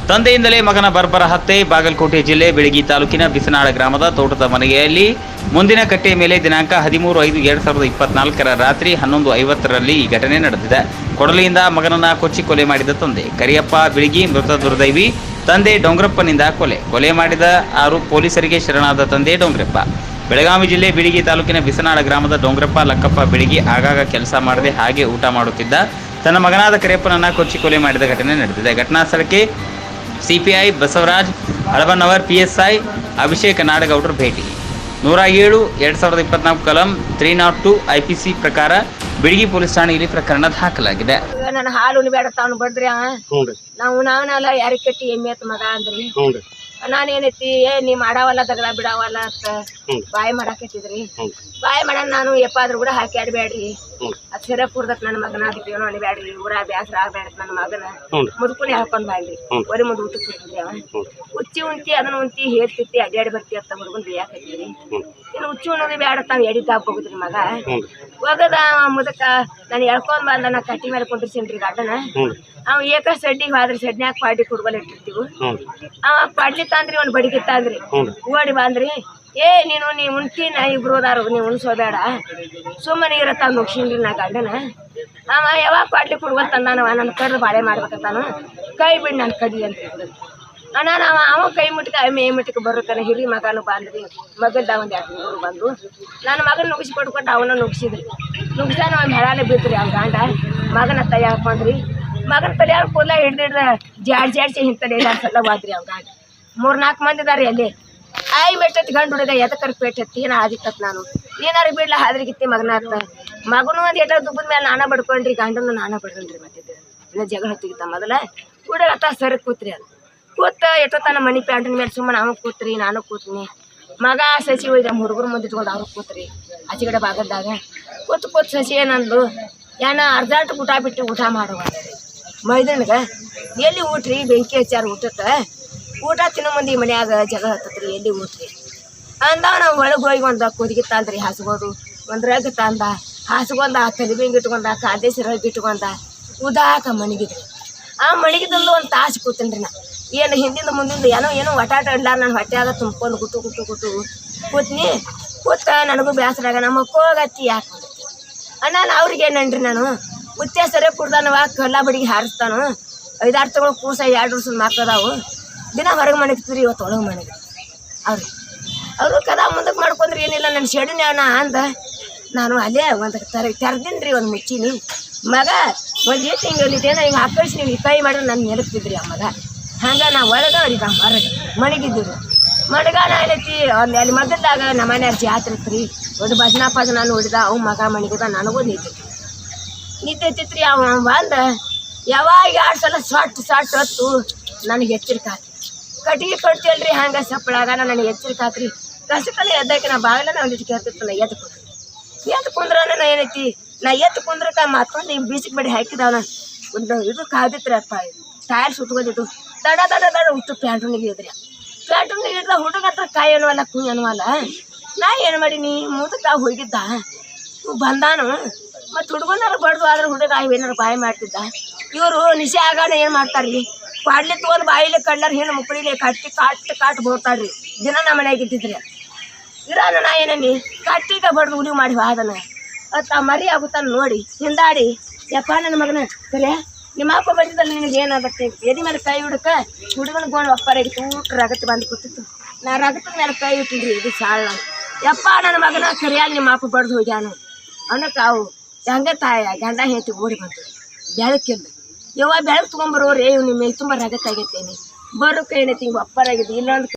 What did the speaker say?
ತಂದೆಯಿಂದಲೇ ಮಗನ ಬರ್ಬರ ಹತ್ಯೆ. ಬಾಗಲಕೋಟೆ ಜಿಲ್ಲೆ ಬೆಳಗಿ ತಾಲೂಕಿನ ಬಿಸನಾಳ ಗ್ರಾಮದ ತೋಟದ ಮನೆಯಲ್ಲಿ ಮುಂದಿನ ಕಟ್ಟೆಯ ಮೇಲೆ ದಿನಾಂಕ 13/5/2024 ರಾತ್ರಿ 11:50ರಲ್ಲಿ ಈ ಘಟನೆ ನಡೆದಿದೆ. ಕೊಡಲಿಯಿಂದ ಮಗನನ್ನ ಕೊಚ್ಚಿ ಕೊಲೆ ಮಾಡಿದ ತಂದೆ ಕರಿಯಪ್ಪ ಬಿಳಗಿ ಮೃತ ದುರ್ದೈವಿ. ತಂದೆ ಡೊಂಗ್ರಪ್ಪನಿಂದ ಕೊಲೆ ಮಾಡಿದ ಪೊಲೀಸರಿಗೆ ಶರಣಾದ ತಂದೆ ಡೊಂಗ್ರಪ್ಪ. ಬೆಳಗಾವಿ ಜಿಲ್ಲೆ ಬಿಳಗಿ ತಾಲೂಕಿನ ಬಿಸನಾಳ ಗ್ರಾಮದ ಡೊಂಗ್ರಪ್ಪ ಲಕ್ಕಪ್ಪ ಬಿಳಗಿ ಆಗಾಗ ಕೆಲಸ ಮಾಡದೆ ಹಾಗೆ ಊಟ ಮಾಡುತ್ತಿದ್ದ ತನ್ನ ಮಗನಾದ ಕರಿಯಪ್ಪನನ್ನ ಕೊಚ್ಚಿ ಕೊಲೆ ಮಾಡಿದ ಘಟನೆ ನಡೆದಿದೆ. ಘಟನಾ ಸ್ಥಳಕ್ಕೆ ಸಿಪಿಐ ಬಸವರಾಜ್ ಹಳಬನ್ನವರ್, PSI ಅಭಿಷೇಕ್ ನಾಡಗೌಡರು ಭೇಟಿ. 107/2024 ಕಲಂ 302 IPC ಪ್ರಕಾರ ಬಿಳಗಿ ಪೊಲೀಸ್ ಠಾಣೆಯಲ್ಲಿ ಪ್ರಕರಣ ದಾಖಲಾಗಿದೆ. ನನ್ನ ಹಾಲು ಉಣಿಬೇಡ ತಾನು ಬಡ್ರಿ ನಾವಲ್ಲ ಯಾರಿಗೆ ಕಟ್ಟಿ ಎಮ್ಮೆ ಎತ್ತ ಮಗ ಅಂದ್ರಿ. ನಾನೇನೈತಿ ನೀ ಮಾಡಾವಲ್ಲ ದಗದ ಬಿಡಾವಲ್ಲ ಅಂತ ಬಾಯಿ ಮಾಡಾಕತ್ತಿದ್ರಿ. ಬಾಯಿ ಮಾಡ ನಾನು ಎಪ್ಪಾದ್ರೂ ಕೂಡ ಹಾಕಿ ಆಡ್ಬೇಡ್ರಿ, ಅದ್ ಸೆರೆ ಕುಡ್ದಕ್ ನನ್ನ ಮಗನ ಏನೋ ಅಣಿಬ್ಯಾಡ್ರಿ, ಊರ ಬ್ಯಾಸರ ಆಗ್ಬೇಡ ನನ್ನ ಮಗನ ಮುದುಕುನಿ ಹಾಕೊಂಡ್ ಬಾಳ್ರಿ. ಒರಿ ಮುಂದೆ ಊಟಕ್ಕೆ ಕೊಟ್ಟಿದ್ರಿ. ಅವ ಉಚ್ಚಿ ಉಂತಿ ಅದನ್ನ ಉಂತಿ ಹೇಳ್ತಿತ್ತಿ ಅಡ್ಯಾಡಿ ಬರ್ತಿ ಅಂತ ಹುಡುಗನ್ ಬೇಯಾಕತ್ತಿದ್ರಿ. ಇನ್ನು ಉಚ್ಚಿ ಉಣ್ಣೋದು ಬ್ಯಾಡ ತಾವ್ ಎಡಿ ತಾಪ್ ಹೋಗುದ್ರಿ. ಮಗ ಹೋಗದ ಮುದಕ ನಾನು ಎಳ್ಕೊಂಡ್ ಬಂದ ನಾ ಕಟ್ಟಿ ಮೇಲೆ ಕುಂದ್ರಿಸೀನ್ರಿ ಗಡ್ಡನ. ಅವ್ ಏಕ ಸಡ್ಡಿಗೆ ಹೋದ್ರಿ, ಸಡ್ನ್ಯಾಗ ಪಾಡಿ ಕುಡ್ಬಲ್ ಇಟ್ಟಿರ್ತೀವಿ. ಅವ ಪಾಡ್ಲಿ ತಂದ್ರಿ ಒಂದ್ ಬಡಿಗಿತ್ತ ಅಂದ್ರಿ. ಓಡಿ ಬಂದ್ರಿ, ನೀ ಉಣ್ತಿ ನಾ ಇಬ್ರು ಅದಾರ, ನೀ ಉಣ್ಸೋಬೇಡ ಸುಮ್ಮನೆ ಇರತ್ತ ನುಗ್ಸಿನ್ರಿ ನಾ ಗಂಡನ. ಅವ ಯಾವಾಗ ಪಾಡ್ಲಿ ಕುಡ್ಬಲ್ ತಂದಾನವ ನನ್ನ ಕಡ್ದು ಬಾಳೆ ಮಾಡ್ಬೇಕಂತಾನು. ಕೈ ಬಿಡ್ ನನ್ ಕಡಿ ಅಂತ ನಾನು ಅವ ಕೈ ಮುಟ್ಕ ಮೇ ಮುಟ್ಟಕ್ಕೆ ಬರುತ್ತಾನೆ. ಹಿರಿ ಮಗನು ಬಂದ್ರಿ, ಮಗಲ್ದ ಒಂದ್ 2 ಮೂರು ಬಂದು ನನ್ನ ಮಗನ ನುಗ್ಸಿ ಕೊಟ್ಕೊಟ್ಟು ಅವನ ನುಗ್ಸಿದ್ರಿ. ನುಗ್ಸಾನ ಒಂದ್ ಹೆಳಾಲೆ ಬಿದ್ರಿ. ಅವ್ನ ಗಂಡ ಮಗನ ತಲೆ ಹಾಕೊಂಡ್ರಿ. ಮಗನ ತಲೆ ಕೂದಲ ಹಿಡ್ದಿಡ್ದ ಜಾಡ್ಸಿ ಹಿಂತಡೆ ಸಲ ಹೋದ್ರಿ. ಅವ್ನ ಗಂಡ 3-4 ಮಂದಿ ಇದಾರಿ ಅಲ್ಲಿ. ಆಯ್ ಮೆಟ್ಟತ್ ಗಂಡು ಹುಡುಗ ಎದಕ್ಕರ್ ಪೇಟತ್ತಿ ಏನ ಆದಿತ್ತತ್ ನಾನು ಏನಾರು ಬಿಡ್ಲ ಹಾದ್ರಿಗಿತ್ತಿ ಮಗನ ಅತ್ತ. ಮಗನು ಒಂದ್ ಎಟ ದುಬ್ಬದ ಮೇಲೆ ನಾನ ಬಡ್ಕೊಂಡ್ರಿ, ಗಂಡನು ನಾನ ಬಡ್ಕೊಂಡ್ರಿ. ಮತ್ತೆ ಇನ್ನ ಜಗಳ ಹೊತ್ತಿಗಿತ್ತ ಮೊದಲ ಹುಡುಗ ಅತ್ತ ಸರಿ ಕೂತ್ರಿ. ಅದು ಕೂತ ಎಷ್ಟೊತ್ತನ ಮನಿ ಪ್ಯಾಂಟಿನ ಮೇಲೆ ಸುಮ್ಮನೆ ಅವ್ನು ಕೂತ್ರಿ, ನಾನು ಕೂತ್ನಿ. ಮಗ ಸಸಿ ಹೋಯ್ದ ಹುಡುಗರು ಮುಂದೆ ಇಟ್ಕೊಂಡು ಅವ್ರು ಕೂತ್ರಿ ಆಚೆಗಡೆ ಭಾಗದಾಗ. ಕೂತ್ ಸಸಿ ಏನಂದು ಅರ್ಧಾಟ ಊಟ ಬಿಟ್ಟು ಊಟ ಮಾಡುವ ಮೈದನ್ಗ ಎಲ್ಲಿ ಊಟ್ರಿ, ಬೆಂಕಿ ಹಚ್ಚಾರ ಊಟಕ್ಕೆ. ಊಟ ತಿನ್ನೋ ಮಂದಿ ಮನ್ಯಾಗ ಜಗಳ ಹತ್ತತ್ರಿ, ಎಲ್ಲಿ ಊಟ್ರಿ ಅಂದಾವ. ನಾವು ಒಳಗೆ ಹೋಗಿ ಒಂದು ಕುದಿಗೆ ತಂದ್ರಿ ಹಾಸ್ಬೋದು, ಒಂದು ರಗ್ ತಂದ ಹಾಸ್ಕೊಂಡ, ತಲೆಬಿಂಗ್ ಇಟ್ಕೊಂಡ, ಕಾದೇಸಿ ರಗ್ ಇಟ್ಕೊಂಡ ಉದಾಕ ಮಣಗಿದ್ರಿ. ಆ ಮಣಗಿದಂದು ಒಂದು ತಾಸು ಕೂತನ್ರಿ. ನಾ ಏನು ಹಿಂದಿಂದ ಮುಂದಿಂದ ಏನೋ ಒಟಾಟ ಇಲ್ಲ, ನಾನು ಹೊಟ್ಟೆಯಾಗ ತುಂಬ್ಕೊಂಡು ಗುಟ್ಟು ಕೂತ್ನಿ. ಕೂತ ನನಗೂ ಬೇಸರಾಗ ನಮ್ಮ ಮಕ್ಕೋಗತ್ತಿ ಯಾಕೆ ನಾನು ಅವ್ರಿಗೆ ಏನನ್ರಿ, ನಾನು ಮುತ್ತೆ ಸರಿ ಕುಡ್ದಾನವ ಕಲ್ಲ ಬಡಿಗೆ ಹಾರಿಸ್ತಾನು. 5-6 ತಿಂಗಳು ಕೂಸ 2 ವರ್ಷದ ಮಕ್ಕಳದಾವು. ದಿನ ಹೊರಗೆ ಮಣಗ್ತಿದ್ರಿ, ಇವತ್ತು ಒಳಗೆ ಮಣಗ ಅವರು ಕದಾ ಮುಂದಕ್ಕೆ ಮಾಡ್ಕೊಂಡ್ರಿ. ಏನಿಲ್ಲ ನನ್ನ ಶೆಡಿನ ಅಂದ. ನಾನು ಅಲ್ಲೇ ಒಂದು ತೆರ್ದಿನ್ರಿ, ಒಂದು ಮುಚ್ಚಿನಿ. ಮಗ ಒಂದು ಏಟು ಹಿಂಗೇನ ಹಿಂಗೆ ಹಾಕಳಿಸಿ ನೀವು ಕೈ ಮಾಡಿದ್ರೆ ನನ್ನ ನೆಲಕ್ತಿದ್ರಿ. ಆ ಮಗ ಹಂಗೆ ನಾ ಒಳಗೆ ಅವ್ರಿಗೆ ಹೊರಗೆ ಮಣಗಿದ್ದೀವಿ. ಮಣಗ ಏನೈತಿ ಅಲ್ಲಿ ಮೊದಲಾಗ ನಮ್ಮ ಮನೆಯವ್ರ ಜಾತ್ರೆ ಇತ್ತು ರೀ. ಒಂದು ಭಜನಾ ನೋಡಿದ ಅವ್ ಮಗ ಮಣಗಿದ. ನನಗೂ ನಿದ್ದೆ ಐತಿತ್ರಿ. ಅವ ಬಂದ ಯಾವಾಗ 2 ಸಲ ಸಾಟ್ ಹೊತ್ತು ನನಗೆ ಎಚ್ಚರಿಕೆ ಆತ್ರಿ. ಕಟ್ಟಿಗೆ ಕೊಡ್ತೀವಲ್ರಿ ಹಂಗೆ ಸಪ್ಪಳಾಗ ನನಗೆ ಎಚ್ಚರಿಕೆ ಆತ್ರಿ. ಕಸಕಲ್ಲ ಎದ್ದಕ್ಕೆ ನಾ ಬಾಗಿಲ ಒಂದಿಟ್ಟು ಕೇಳ್ತಿತ್ತು. ನಾ ಎದ್ದು ಕುಂದ್ರ ಏನೈತಿ, ನಾ ಎದ್ದು ಕುಂದ್ರಕ ಮತ್ತೊಂದು ಹಿಂಗೆ ಬೀಸಿಗೆ ಬಡಿ ಹಾಕಿದವನ ಒಂದು ಇದು ಕಾದಿತ್ರಿ. ಅಪ್ಪ ಟೈರ್ ಸುತ್ಕೊಂಡಿದ್ದು ದಡ ಹುಟ್ಟು ಪ್ಯಾಂಟುನಿಗೆ ಇದ್ರಿ. ಪ್ಯಾಂಟುನಿಗೆ ಇಡ್ದ ಹುಡುಗ ಹತ್ರ ಕಾಯಿ ಅನ್ನುವಲ್ಲ ಕುಯ್ ಅನ್ನುವಲ್ಲ. ನಾ ಏನು ಮಾಡೀನಿ, ಮುದಕ ಹೋಗಿದ್ದ ಬಂದಾನು. ಮತ್ತು ಹುಡುಗನಾರು ಬಡ್ದು ಆದ್ರೆ ಹುಡುಗ ಏನಾರು ಬಾಯಿ ಮಾಡ್ತಿದ್ದ. ಇವರು ನಿಶೆ ಆಗಾನ ಏನು ಮಾಡ್ತಾರ್ರಿ, ಪಾಡ್ಲಿ ತೊಗೊಂಡು ಬಾಯಿಲೆ ಕಳ್ಳರ್ ಹೆಣ್ಣು ಮುಕ್ಕಳಿಗೆ ಕಾಟ್ ಬೋಡ್ತಾರ್ರಿ. ದಿನ ನಮ್ಮ ಮನೆಯಾಗ ಇದ್ದಿದ್ರಿ. ಇರೋಣ ನಾ ಏನನಿ ಕಟ್ಟಿಗೆ ಬಡ್ದು ಉಳಿವು ಮಾಡಿ ಹೋದನ ಅತ್ತ ಮರಿ ಆಗುತ್ತಾನ ನೋಡಿ ಹಿಂದಾಡಿ. ಯಪ್ಪ ನನ್ನ ಮಗನ ಕರೆ ನಿಮ್ಮ ಅಪ್ಪ ಬಂದಿದ್ದಲ್ಲ, ನಿನಗೆ ಏನಾಗುತ್ತೆ ಎದಿ ಮೇಲೆ ಕೈ ಹುಡುಕ ಹುಡುಗನ ಗೋಣ್ ಒಪ್ಪರಾಗಿತ್ತು. ಊಟ ರಗತ್ತು ಬಂದು ಕೂತಿತ್ತು. ನಾ ರಗತ್ತದ ಮೇಲೆ ಕೈ ಇಟ್ಟಿದ್ರಿ. ಇದು ಸಾಳ ಯಪ್ಪ ನನ್ನ ಮಗನ ಕರಿಯಾಗಿ ನಿಮ್ಮ ಅಪ್ಪ ಬಡ್ದು ಹೋಗ್ಯಾನು ಅನ್ನಕ್ಕೆ ಅವು ಹಂಗೆ ತಾಯ ಗಂಡ ಹೇಳ್ತಿ ಓಡಿ ಬಂತು. ಬೆಳಕಿಂದ ಬೆಳಕು ತೊಗೊಂಬರೋರು ನಿಮ್ಮ ತುಂಬ ರಗತ್ತಾಗೈತೇನಿ ಬರೋಕೆ ಏನೈತಿ ಹಿಂಗೆ ಒಪ್ಪರಾಗಿದ್ದು. ಇಲ್ಲೊಂದು